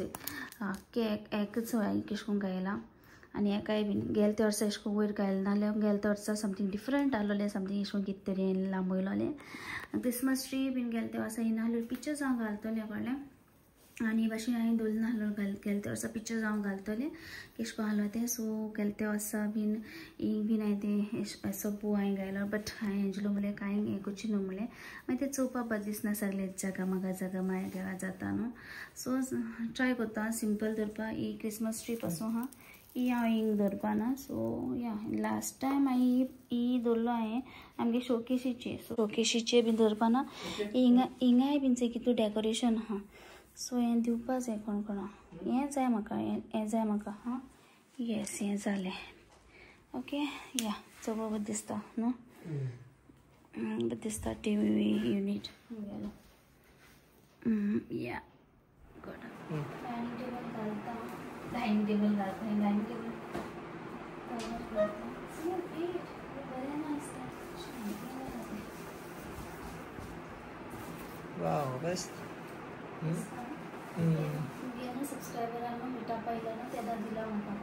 आख्खें एकच एश कोन्न गायला आनी एकाय बीन गेले ते वर्सा एश कोन्न वयर गायलें नाल्यार गेले ते वर्सा समथींग डिफरंट आहलोलें समथींग एश कोन्न कितें तरी लांबयलोलें क्रिसमस ट्री बीन गेले ते वर्सा येना जाल्यार पिक्चर्स हांव घालतलें कळ्ळें आनी भाशेन हांवें दवरलें नाहलो गेले ते वर्सा पिक्चर्स हांव घालतलें केश कोन्न आहलो तें सो गेले ते वर्सा बीन इंक बीन हांवें तें सब्बू हांवें गायलो बट हांवें एंजलो म्हणलें कांय हें करचें न्हू म्हणलें मागीर तें चोवपा बरें दिसना सगळें जागा म्हाका जागा मागीर जाता न्हू सो ट्राय करता सिंपल दवरपा ही क्रिसमस ट्री पासून हा ही हांव इंक दवरपा ना सो या लास्ट टायम हांवें ही दवरलो हांवें आमगे शोकेशीचे बीन दवरपा ना हिंगाय बीन चोय कितू डेकोरेशन आहा सो हें दिवपा जाय कोण कोणा हें जाय म्हाका हें जाय म्हाका हां येस हें जालें ओके या चोवपा बरें दिसता न्हू बरें दिसता टीवी युनिट गेलो या गुड डायनिंग टेबल घालता डायनिंग टेबल बरें नासता वाव बेस्ट सब्सक्रायबरांना मिठा पाहिला ना तेदा दिला म्हाका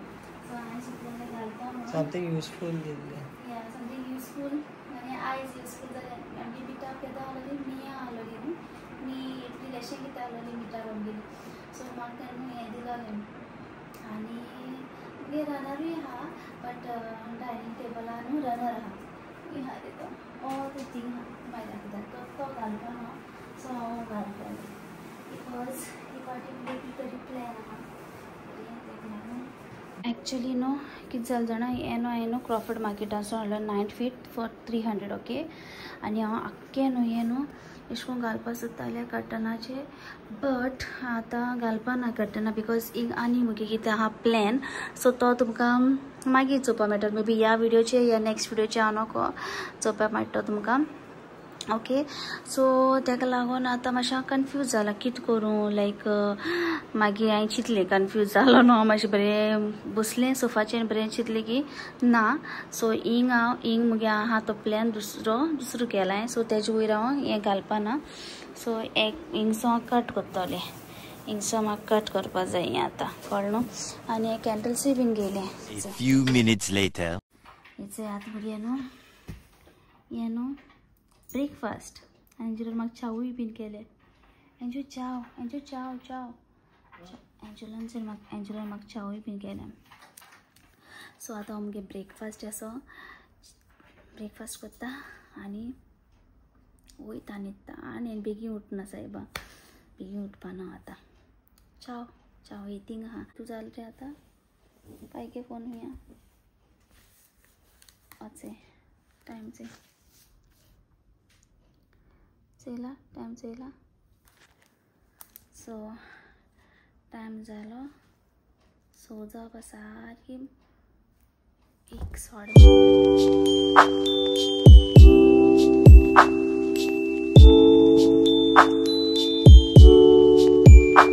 सो हांवें चिंतलें घालता समथिंग युजफुल दिल्लें या समथींग युजफूल आनी आयज युजफूल जालें आनी मिठा केदा आहलोली मिया आहलोली न्हू मी इतली लेशें कितें आहलोली मिठा रोंबलेली सो म्हाका तेन्ना हें दिलोलें आनी मुगे रनरूय आहा बट डायनिंग टेबलार न्हू रनर आहा ही आहा तितून ऑल द थिंग आहा मागीर दाखयता तो घालपा ना सो हांव घालतलें बिकॉज ही पार्टी म्हणजे कितें तरी प्लॅन आहा एक्चुअली न्हू कितें जालें जाणा हांवें न्हू क्रॉफर्ड मार्केटासून हाडलो 9 feet फॉर 300 ओके आनी हांव आख्खें न्हू हें न्हू अशें करून घालपा सोदतालें कर्टनाचे बट आतां घालपा ना कर्टना बिकॉज एक आनी मुगे कितें आहा प्लॅन सो तो तुमकां मागीर चोवपा मेळटा मे बी ह्या विडियोचेर या नेक्स्ट विडियोचेर हांव नको चोवपा मेळटा तुमकां ओके सो ताका लागून आतां मातशें कन्फ्यूज जाला कितें करूं लायक मागीर हांवें चिंतलें कन्फ्यूज जालो न्हू मातशें बरें बसलें सोफाचेर बरें चिंतलें की ना सो हिंग मुगे आहा तो प्लॅन दुसरो केलां सो तेजे वयर हांव हें घालपा ना सो एक हिंगसो हांव कट करतलें हिंगसो म्हाका कट करपा जाय हें आतां कळ्ळें न्हू आनी हे कॅन्डल्सूय बीन गेले हेचें आतां मुगे न्हू हें न्हू ब्रेकफास्ट एंजल म्हाका चावूय बीन केले एंजल चाव एंजलान म्हाका चावूय बीन केले सो आतां हांव मुगे ब्रेकफास्ट असो ब्रेकफास्ट करता आनी वयता न्हिदता आनी बेगीन उठना सायबा बेगीन उठपा ना आतां चाव हितींग आहा तूं जालें रे आतां पायके फोन या वाचे टायम चेला सो टायम जालो सो जावपा सारकी 1:30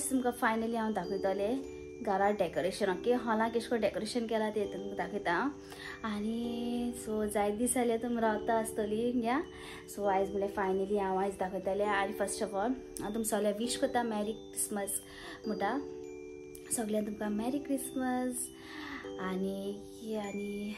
आयज तुमकां फायनली हांव दाखयतलें घरा डेकोरेशन ओके हॉलाक कशें डेकोरेशन केलां तें तुमकां दाखयता आनी सो जायते दीस जाले तुमी रावता आसतली या सो आयज म्हणल्यार फायनली हांव आयज दाखयतलें आनी फर्स्ट ऑफ ऑल हांव तुमकां सगळ्यांक विश करता मॅरी क्रिसमस म्हणटा सगळ्यांक तुमकां मॅरी क्रिसमस आनी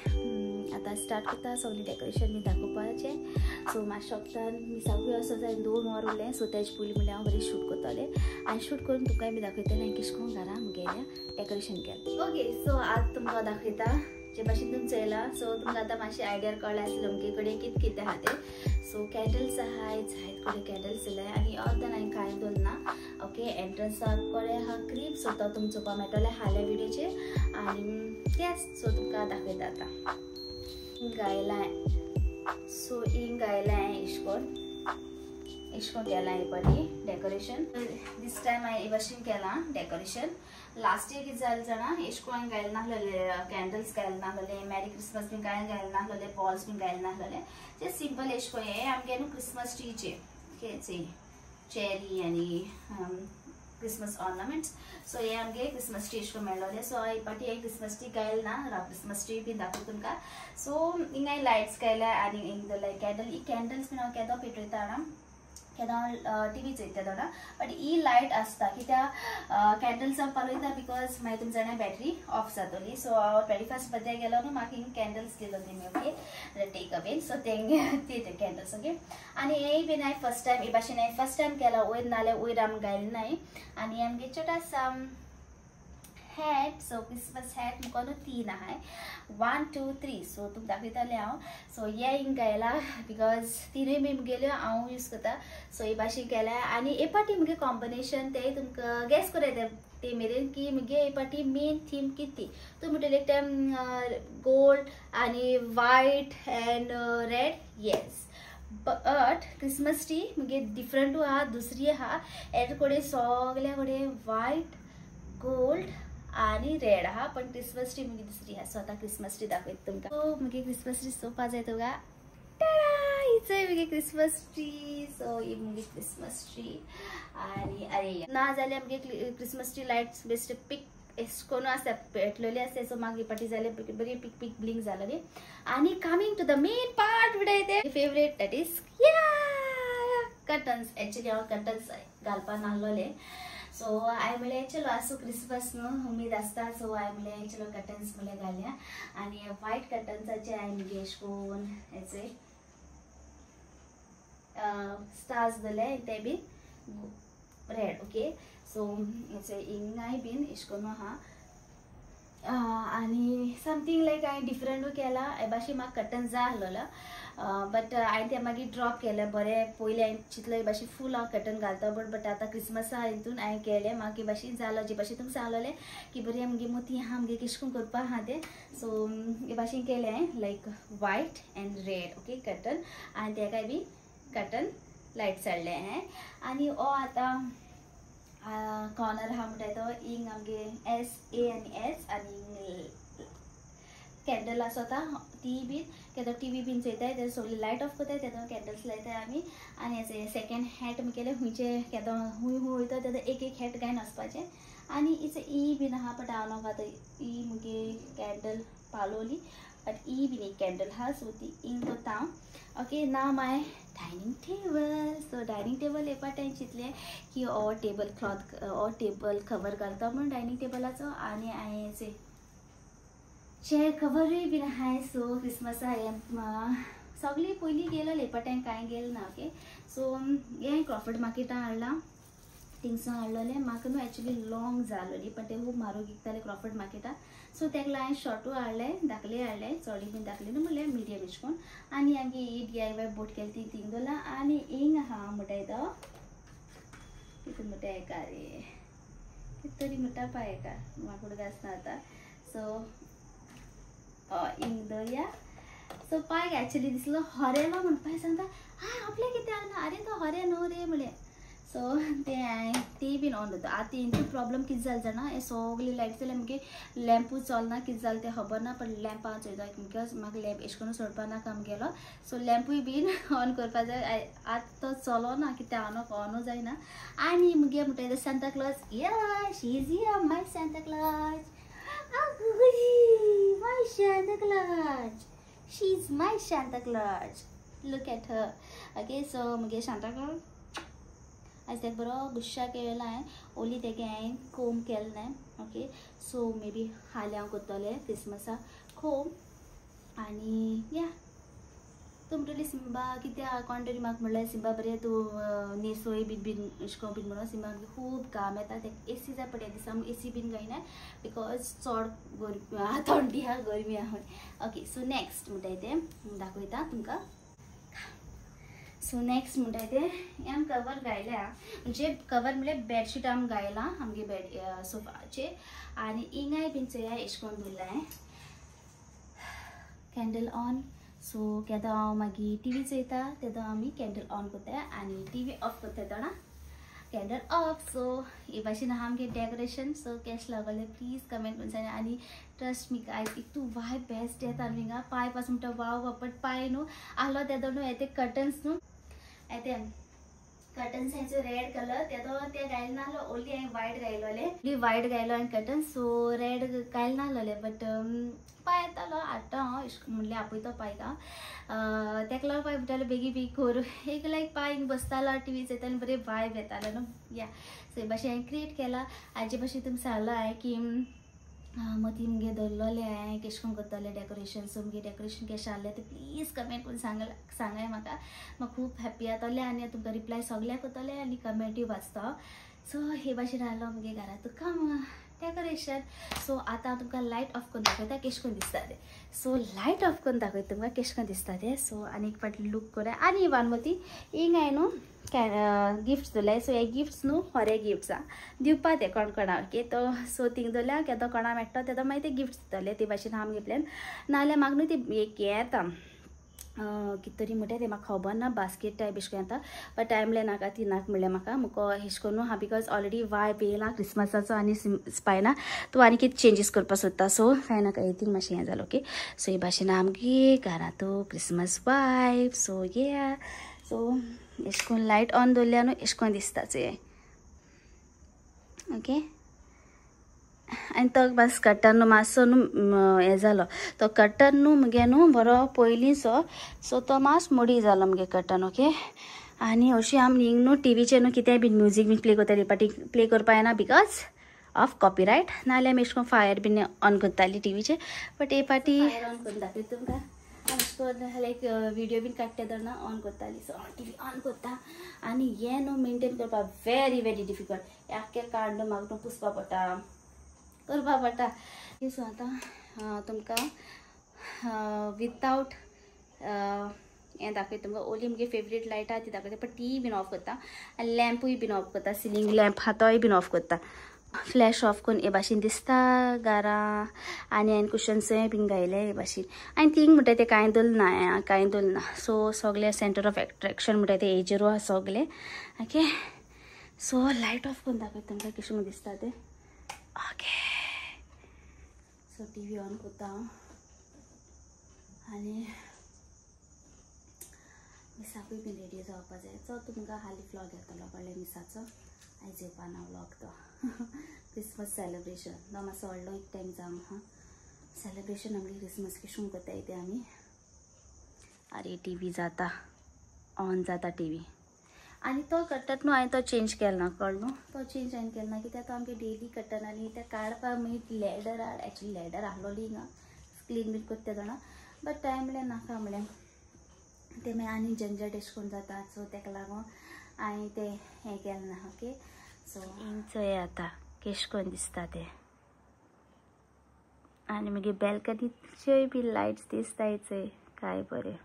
आतां स्टार्ट करता सगळें डेकोरेशन बी दाखोवपाचें सो मातशें वक्तान मी सगळें असो जाय 2 वर उरलें सो तेजे पयलीं म्हणल्यार हांव बरें शूट करतलें आनी शूट करून तुमकां बी दाखयतलें आनी कशें करून घरा म्हगेल्या डेकोरेशन केलें ओके सो आज तुमकां दाखयता जे भाशेन तुमी चयलां सो तुमकां आतां मातशें आयडिया कळ्ळें आसलें अमके कडेन कितें आहा तें सो कॅन्डल्स आहाय जायत कडेन कॅन्डल्स येयलाय आनी अर्दन हांवें कांय दवरना ओके एंट्रन्साक कडेन आहा क्रीम सो तो तुमचो मेळटले हाल्या विडियोचेर आनी तेच सो तुमकां दाखयता आतां इंग घायलां सो इंग घायलां इश्को केलां हे पाटी डेकोरेशन दिस टायम हांवें हे भाशेन केलां डेकोरेशन लास्ट इयर कितें जालें जाणा एशको हांवें घायले नासलेले कॅन्डल्स घायले नासलेले मॅरी क्रिसमस बीन कांय घायले नासलेले बॉल्स बीन घायले नासलेले जे सिंपल एशको हे आमगे न्हू क्रिसमस ट्रीचे केचे चेरी आनी क्रिसमस ऑर्नामेंट्स सो हे आमगे क्रिसमस ट्री एशको मेळ्ळोले सो हे पाटी हांवें क्रिसमस ट्री घायले ना क्रिसमस ट्री बीन दाखयता तुमकां सो हिंगा हांवें लायट्स घायल्या आनी हिंग लायक कॅन्डल्स बीन हांव केदो पेटयता जाणा केदां टीवी चयता जाणा बट ही लायट आसता कित्याक कॅन्डल्सां पालयता बिकॉज मागीर तुमची जाणा बॅटरी ऑफ जातली सो हांव 21st बर्थडे गेलो न्हू म्हाका हिंग कॅन्डल्स दिलो तेमी ओके टेक अवे सो ते कॅन्डल्स ओके आनी हेय बीन हांवें फर्स्ट टायम हे भाशेन हांवें फर्स्ट टायम केला वयर नाल्यार वयर आमी घायले नाय आनी आमगे छोटासा हॅट सो क्रिसमस हॅट मुको न्हू 3 आहाय 1 2 3 सो तुमकां दाखयतालें हांव सो हे हिंग घायला बिकॉज तिनूय बी मुगेल्यो हांव यूज करता सो हे भाशेन केल्या आनी हे पाटी मुगे कॉम्बिनेशन ते तुमकां गॅस कराय ते मेरेन की मुगे हे पाटी मेन थीम कितें तूं म्हणटलें एक टायम गोल्ड आनी white and red yes but Christmas tree मुगे डिफरंटू आहा दुसरी आहा हेजे कडेन सगल्या कडेन व्हायट गोल्ड आनी रेड आहा पण क्रिसमस ट्री मुगे दुसरी आहा सो आतां क्रिसमस ट्री दाखयता तुमकां सो मुगे क्रिसमस ट्री चोवपा जाय तुका हिचय मुगे क्रिसमस ट्री सो ही मुगे क्रिसमस ट्री आनी अरे ना जाल्यार मुगे Christmas tree lights best pick एश कोन आसता पेटलेली आसता सो म्हाका पाटी जाले बरी पिक पिक ब्लिंक जालेली आनी coming to the main part विडयते favourite that is curtains actually हांव कर्टन्स घालपा नासलोले सो हांवें म्हळें चलो आसूं क्रिसमस न्हू उमेद आसता सो हांवें म्हळें चलो कर्टन्स म्हळें घालया आनी व्हायट कर्टन्साचे हांवें मुगे एश कोन हेचे स्टार्स दवरले ते बीन रेड ओके सो हेचे हिंगाय बीन एश कोन आहा आनी समथींग लायक हांवें डिफरंटूय केला हे भाशेन म्हाका कर्टन जाय आसलोलो बट हांवें ते मागीर ड्रॉप केले बरें पयलीं हांवें चिंतलें हे भाशेन फूल हांव कर्टन घालता बट आतां क्रिसमसा हितून हांवें केलें म्हाका हे भाशेन जालो जे भाशेन तुमकां सांगलोलें की बरें मुगे मोती आहा मुगे कशें करून करपा आहा तें सो हे भाशेन केलें हांवें like white and red okay curtain आनी तेकाय बी कर्टन लायट्स हाडले हांवें आनी हो आतां कॉर्नर आहा म्हणटा तो हिंग आमगे एस ए आनी एस आनी कॅन्डल आसता ती बीन केदो टीवी बीन चयताय ते सगळी लायट ऑफ करताय तेदो कॅन्डल्स लायताय आमी आनी हेचे सेकेंड हॅट मुगेले हुंयचे केदो हुंय वयता तेदो एक हॅट घायन वचपाचें आनी इचे ई बीन आहा बट हांव नाका ई मुगे कॅन्डल पालोली बट ई बीन एक कॅन्डल आहा सो ती इंग करता हांव okay now my dining table so dining table हे पाट हांवें चिंतलें की हो टेबल क्लॉथ हो टेबल कवर घालता म्हणून डायनिंग टेबलाचो आनी हांवें हेचे चेअर कवरूय बीन आहाय सो क्रिसमसा हें सगळी पयलीं गेलो लेपट हांवें कांय गेलें ना ओके सो हें क्रॉफर्ड मार्केटां हाडलां थिंगसून हाडलोलें म्हाका न्हू एक्चुली लॉंग जालोली पण ते खूब म्हारग विकताले क्रॉफर्ड मार्केटां सो तेका लागून हांवें शॉर्टूय हाडलें धाकलें हाडलें चोडी बीन धाकलें न्हू म्हणल्यार मिडियम एश कोन आनी आमगे ही DIY बोट केली ती थिंग दवरला आनी हिंग आहा म्हणटाय तो कितें म्हणटा हेका रे कितें तरी म्हणटा पळय हेका म्हाका उडक आसना आतां सो हिंग दवरया सो पायक एक्चुली दिसलो हरेलो म्हणपाक सांगता आपल्या कितें आसना अरे तो हरे न्हू रे म्हळें सो ती बीन ऑन होता आतां इंचो प्रॉब्लम कितें जालें जाणा हे सगळी लायट जाल्यार आमगे लॅम्पूय चलना कितें जालें तें खबर ना पण लॅम्प चोयता बिकॉज म्हाका लॅम्प एश करून सोडपा नाका आमगेलो सो लॅम्पूय बीन ऑन करपा जाय आतां तो चलोना कित्याक हांव ऑनू जायना आनी मुगे म्हणटा सांता क्लॉज या she is here my Santa Claus my Santa Claus she is my Santa Claus look at her okay so मुगे सांता क्लॉज आज तेका बरो गुस्सा केला हांवें ओली तेगे हांवें कोम केलें ना ओके सो मे बी हालीं हांव करतलें क्रिसमसाक कोम आनी या तूं म्हणटली सिंबा कित्याक कोण तरी म्हाका म्हणलें सिंबा बरें तूं न्हेसोय बीन अशें करून बीन म्हणून सिंबा खूब घाम येता तेका एसी जाय पडटा दिसा एसी बीन जायना बिकॉज चड थंडी आहा गरमी आहा ओके सो नेक्स्ट म्हणटाय तें दाखयता तुमकां सो नेक्स्ट म्हणटाय ते आम कवर घायल्या म्हणजे कवर म्हणजे बेडशीट आम घायला आमगे बेड सोफाचे आनी इंगाय बीन चोया एश कोन दवरला कॅन्डल ऑन सो केदो हांव मागीर टीव्ही चोयता तेदो आमी कॅन्डल ऑन करता आनी टीव्ही ऑफ करता तेदोना कॅन्डल ऑफ सो हे भाशेन आहा आमगे डेकोरेशन सो केश लागले प्लीज कमेंट करून सांगा आनी ट्रस्ट मी गायज इतू वाय बेस्ट येता हिंगा पाय पासून म्हणटा वाव बट पाय न्हू आहलो तेदो न्हू येते कर्टन्स न्हू येते कर्टन्स हेचो रेड कलर तेदो ते घायलो नाहलो ओन्ली हांवें वायट घायलोले वायट घायलो आनी कर्टन्स सो रेड घायलो नाहलोले बट पाय येतालो हाडटा हांव म्हणलें आपयतो पायका तेका लागून पाय म्हणटालो बेगी बेगी कोर एक लायक पाय हिंग बसतालो टीव्ही चोयता आनी बरें वायब येतालो न्हू या सो हे भाशेन हांवें क्रिएट केला हाजे भाशेन तुमकां सांगलो हांवें की मती मुगे धरलोले हांवें केश कोन करतलें डेकोरेशन सो मुगे डेकोरेशन केशें आहलें तें प्लीज कमेंट करून सांगाय म्हाका खूब हॅप्पी जातलें आनी तुमकां रिप्लाय सगळ्याक करतलें आनी कमेंटूय वाचता सो हे भाशेन आहलो मुगे घरांत काम डेकोरेशन सो आतां हांव तुमकां लायट ऑफ करून दाखयता केश कोन दिसता तें सो लायट ऑफ करून दाखयता तुमकां केश कोन दिसता तें सो आनी एक फावटी लूक करा आनी वानमती हिंग हांवें न्हू गिफ्ट्स दवरले सो हे गिफ्ट्स न्हू खरे गिफ्ट्स दिवपा ते कोण कोणाक ओके तो सो थिंग दवरल्या केदो कोणा मेळटा तेदो मागीर ते गिफ्ट्स दितले ते भाशेन हांव घेतले नाल्यार म्हाका न्हू ती एक हें येता कितें तरी म्हणटा तें म्हाका खबर ना बास्केट टायप एश कोन येता बट टायमले नाका ती नाका म्हणलें म्हाका मुको एश कोन हा बिकॉज ऑलरेडी वायब येयला क्रिसमसाचो आनी स्पायना तूं आनी कितें चेंजीस करपा सोदता सो कांय नाका एथींग मातशें हें जालें ओके सो हे भाशेन आमगे घरांतू क्रिसमस वायब सो ये सो एश कोन लायट ऑन दवरल्या न्हू एश कोन दिसता चोय ओके आनी तो बस कर्टन न्हू मातसो न्हू हें जालो तो कर्टन न्हू मुगे न्हू बरो पयलींचो सो तो मातसो मोडी जालो मुगे कर्टन ओके आनी अशी आमी हिंग न्हू टीव्हीचेर न्हू कितेंय बीन म्युजीक बीन प्ले करताली पाटी प्ले करपा येना बिकॉज ऑफ कॉपीरायट नाल्यार आमी अशें करून फायर बीन ऑन करताली टीव्हीचेर बट हे पाटी ऑन करून दाखयता तुमकां अशें करून लायक व्हिडिओ बीन काडटा तेन्ना ऑन करताली सो टीव्ही ऑन करता आनी हें न्हू मेंटेन करपाक व्हेरी व्हेरी डिफिकल्ट आख्खें कार्ड न्हू म्हाका न्हू पुसपा पडटा करपा पडटा सो आतां तुमकां विथआवट हें दाखयता तुमकां ओली मुगे फेवरेट लायट आहा ती दाखयता पण ती बीन ऑफ करता आनी लॅम्पूय बीन ऑफ करता सिलींग लॅम्प आहा तोय बीन ऑफ करता फ्लॅश ऑफ करून हे भाशेन दिसता घरा आनी हांवें कुशन्सूय बीन घायले हे भाशेन आनी थिंग म्हणटा ते कांय दवरना कांय दवरना सो सगळे सेंटर ऑफ एट्रॅक्शन म्हणटा ते हेजेरू आहा सगळे ओके सो लायट ऑफ करून दाखयता तुमकां कशें म्हूण दिसता ते ओके सो टीव्ही ऑन करता हांव आनी मिसाकूय बीन रेडी जावपा जाय चो तुमकां हालीं व्लॉग येतलो कळ्ळें मिसाचो आयज येवपा ना व्लॉग तो क्रिसमस सेलिब्रेशन तो मातसो व्हडलो एक टायम जावंक हा सेलिब्रेशन आमगे क्रिसमस कशें करताय ते आमी आरे टीव्ही जाता ऑन जाता टीव्ही आनी तो कर्टन न्हू हांवें तो चेंज केलो ना कळ्ळें न्हू तो चेंज हांवें केलो ना कित्याक तो आमगे डेली कर्टन आनी ते काडपाक मागीर लॅडर हाड एक्चुली लॅडर आहलोली हिंगा क्लीन बीन करता जाणा बट टायम म्हणल्यार नाका म्हणलें ते मागीर आनी झंझट एश कोन्न जाता सो तेका लागून हांवें ते हें केलें ना ओके सो चोय आतां केश कोन्न दिसता ते आनी मागीर बॅल्कनीच्योय बी लायट्स दिसताय चोय काय बरें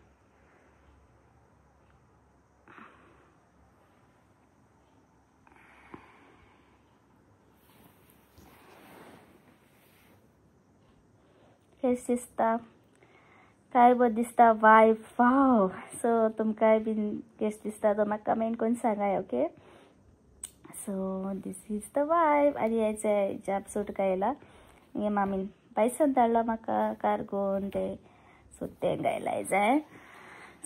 केश दिसता काय बरें दिसता वाव सो तुमकांय बीन केश दिसता तो म्हाका कमेंट करून सांगाय okay so this is the vibe आनी हेच्या एपिसोड गायला हे मामीन पायसन धाडला म्हाका कारगोन ते सो ते गायला जाय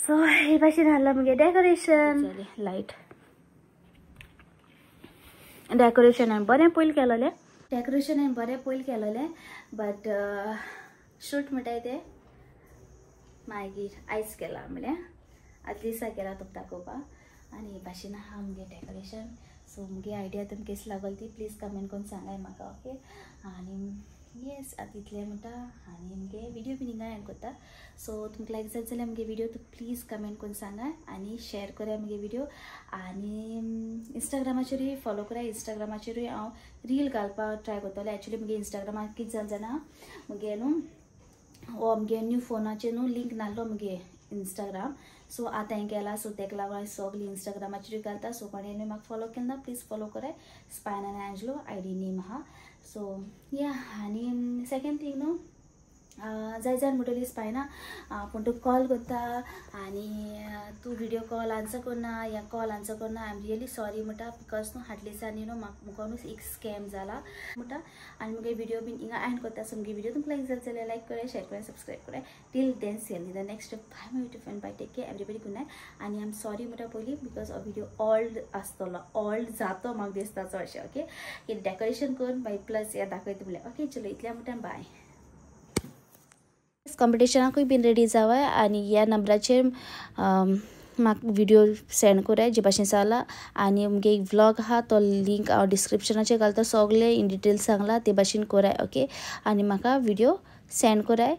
सो हे भाशेन हाडला मगे डेकोरेशन लायट डेकोरेशन हांवें बरें पयलीं केलेलें बट शूट म्हणटाय ते मागीर आयज केला म्हणल्यार आदल्या दिसा केला तुका दाखोवपाक आनी हे भाशेन आहा मगे डेकोरेशन सो मगे आयडिया तुमकां कशी लागली ती प्लीज कमेंट करून सांगाय म्हाका ओके आनी येस आतां इतलें म्हणटा आनी मगे व्हिडिओ बी हिंगा एंड करता सो तुमकां लायक जाता जाल्यार मगे व्हिडिओ तूं प्लीज कमेंट करून सांगाय आनी शेअर कराय मगे व्हिडिओ आनी इंस्टाग्रामाचेरूय फॉलो कराय इंस्टाग्रामाचेरूय हांव रील घालपाक ट्राय करतलें एक्चुली मगे इंस्टाग्रामाक कितें जालें जाणा मगे न्हू हो मगे न्यू फोनाचेर न्हू लिंक नासलो मगे इंस्टाग्राम सो आतां हांवें केला सो तेका लागून हांवें सगळीं इंस्टाग्रामाचेरूय घालता सो कोणें म्हाका फॉलो केन्ना प्लीज फॉलो कराय स्पायन आनी एंजलो आयडी नेम आहा सो या आनी सेकेंड थिंग न्हू जाय जाय म्हणटली स्पायना पूण तूं कॉल करता आनी तूं व्हिडिओ कॉल आन्सर करना या कॉल आन्सर करना आय एम रियली सॉरी म्हणटा बिकॉज न्हू हाटल्या दिसांनी न्हू म्हाका न्हू एक स्कॅम जाला म्हणटा आनी मुगे व्हिडिओ बीन हिंगा एंड करता सो मुगे व्हिडिओ तुमकां लायक जाता जाल्यार लायक कराय शेअर कराय सबस्क्रायब कराय till then see you in the next bye my YouTube friend bye take care everybody good night आनी आय एम सॉरी म्हणटा पयलीं बिकॉज हो व्हिडिओ ऑल्ड आसतलो ऑल्ड जातो म्हाका दिसता चडशें ओके हे डेकोरेशन करून मागीर प्लस हे दाखयता म्हणल्यार ओके चलो इतल्या म्हणटा बाय कॉम्पिटिशनाकूय बीन रेडी जावाय आनी ह्या नंबराचेर म्हाका व्हिडिओ सेंड कराय जे भाशेन जाला आनी मुगे एक व्लॉग आहा तो लिंक हांव डिस्क्रिप्शनाचेर घालता सगळे इन डिटेल सांगला ते भाशेन कराय ओके आनी म्हाका व्हिडिओ सेंड कराय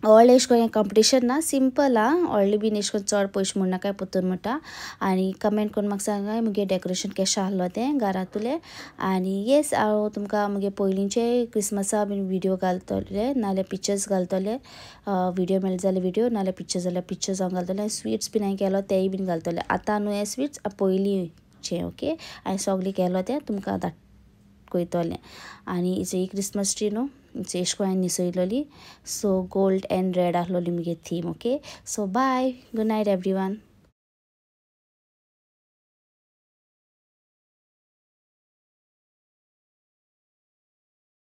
व्हडलें एश कोन्न कॉम्पिटिशन ना सिंपल आहा व्हडलें बीन एश कोन्न चड पयशे म्हणनाकाय पोतून म्हणटा आनी कमेंट करून म्हाका सांगाय मुगे डेकोरेशन केशें आहलो तें घरांतुलें आनी येस हांव तुमकां मुगे पयलींचे क्रिसमसा बीन व्हिडिओ घालतले नाल्यार पिक्चर्स घालतले व्हिडिओ मेळ्ळे जाल्यार व्हिडिओ नाल्यार पिक्चर जाल्यार पिक्चर्स हांव घालतलें स्वीट्स बीन हांवें केलो तेय बीन घालतले आतां न्हू हे स्वीट्स पयलींचे ओके हांवें सगळें केलो तें तुमकां दाखयतलें आनी ही क्रिसमस ट्री न्हू एश कोन्न हांवें न्हिसयलोली सो गोल्ड एंड रेड आहलोली मुगे theme okay so bye good night everyone